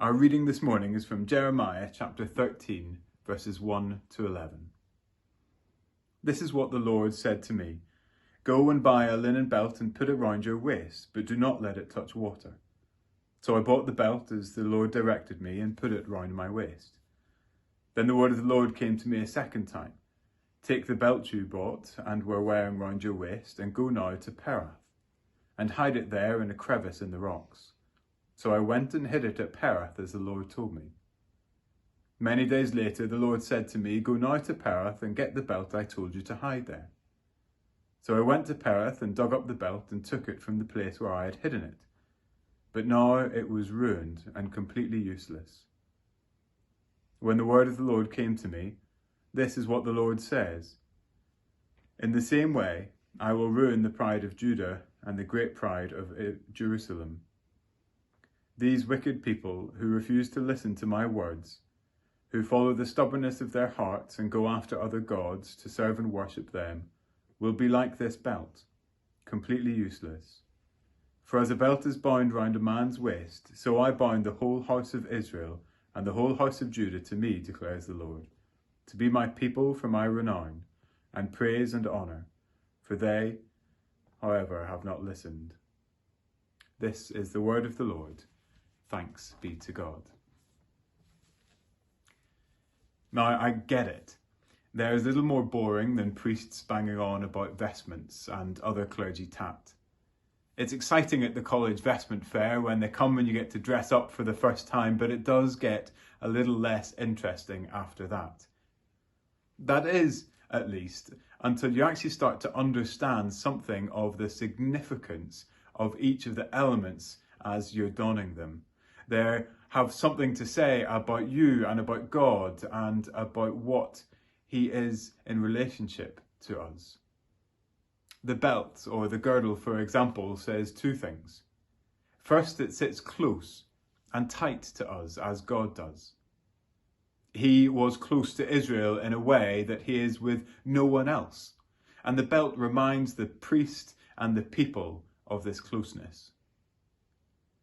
Our reading this morning is from Jeremiah chapter 13, verses 1 to 11. This is what the Lord said to me. Go and buy a linen belt and put it round your waist, but do not let it touch water. So I bought the belt as the Lord directed me and put it round my waist. Then the word of the Lord came to me a second time. Take the belt you bought and were wearing round your waist and go now to Perath and hide it there in a crevice in the rocks. So I went and hid it at Perath as the Lord told me. Many days later the Lord said to me, Go now to Perath and get the belt I told you to hide there. So I went to Perath and dug up the belt and took it from the place where I had hidden it. But now it was ruined and completely useless. When the word of the Lord came to me, this is what the Lord says. In the same way, I will ruin the pride of Judah and the great pride of Jerusalem. These wicked people who refuse to listen to my words, who follow the stubbornness of their hearts and go after other gods to serve and worship them, will be like this belt, completely useless. For as a belt is bound round a man's waist, so I bound the whole house of Israel and the whole house of Judah to me, declares the Lord, to be my people for my renown, and praise and honour, for they, however, have not listened. This is the word of the Lord. Thanks be to God. Now, I get it. There's little more boring than priests banging on about vestments and other clergy tat. It's exciting at the college vestment fair when they come and you get to dress up for the first time, but it does get a little less interesting after that. That is, at least, until you actually start to understand something of the significance of each of the elements as you're donning them. They have something to say about you and about God and about what He is in relationship to us. The belt, or the girdle, for example, says two things. First, it sits close and tight to us as God does. He was close to Israel in a way that He is with no one else. And the belt reminds the priest and the people of this closeness.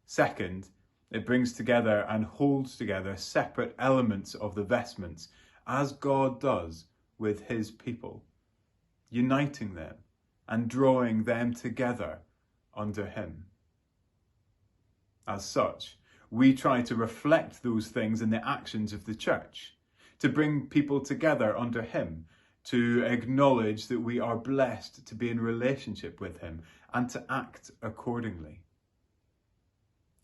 Second, it brings together and holds together separate elements of the vestments, as God does with His people, uniting them and drawing them together under Him. As such, we try to reflect those things in the actions of the church, to bring people together under Him, to acknowledge that we are blessed to be in relationship with Him, and to act accordingly.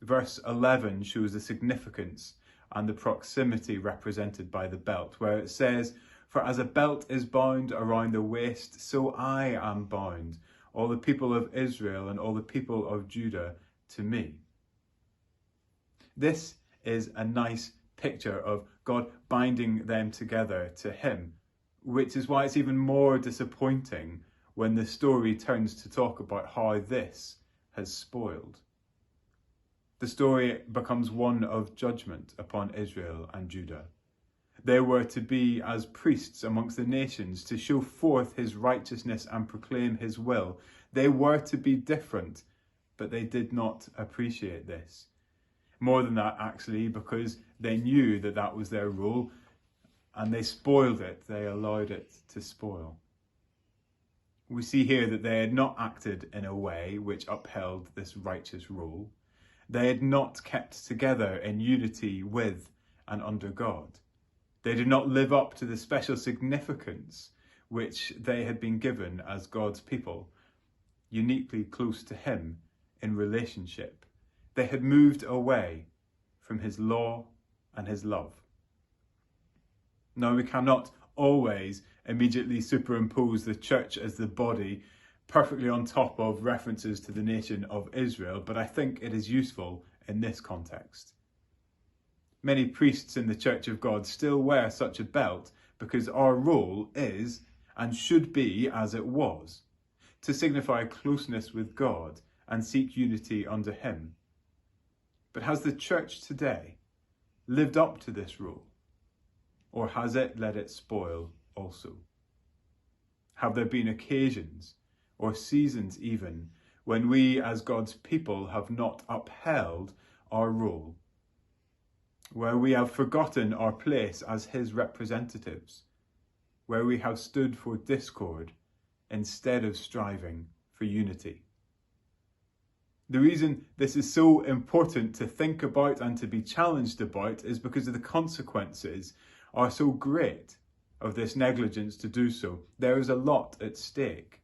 Verse 11 shows the significance and the proximity represented by the belt, where it says, For as a belt is bound around the waist, so I am bound, all the people of Israel and all the people of Judah, to me. This is a nice picture of God binding them together to Him, which is why it's even more disappointing when the story turns to talk about how this has spoiled. The story becomes one of judgment upon Israel and Judah. They were to be as priests amongst the nations, to show forth His righteousness and proclaim His will. They were to be different, but they did not appreciate this. More than that, actually, because they knew that that was their role, and they spoiled it. They allowed it to spoil. We see here that they had not acted in a way which upheld this righteous rule. They had not kept together in unity with and under God. They did not live up to the special significance which they had been given as God's people, uniquely close to Him in relationship. They had moved away from His law and His love. Now, we cannot always immediately superimpose the church as the body perfectly on top of references to the nation of Israel, but I think it is useful in this context. Many priests in the Church of God still wear such a belt because our role is, and should be as it was, to signify closeness with God and seek unity under Him. But has the church today lived up to this rule? Or has it let it spoil also? Have there been occasions, or seasons even, when we as God's people have not upheld our role? where we have forgotten our place as his representatives, where we have stood for discord instead of striving for unity. The reason this is so important to think about and to be challenged about is because of the consequences are so great of this negligence to do so. There is a lot at stake.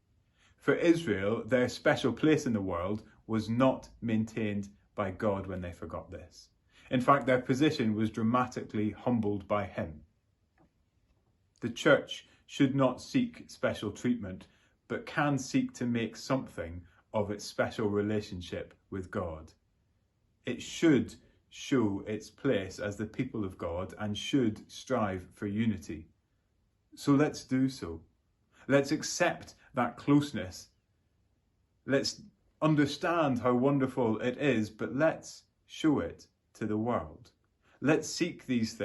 For Israel, their special place in the world was not maintained by God when they forgot this. In fact, their position was dramatically humbled by him. The church should not seek special treatment, but can seek to make something of its special relationship with God. It should show its place as the people of God and should strive for unity. So let's do so. Let's accept that closeness. Let's understand how wonderful it is, but let's show it to the world. Let's seek these things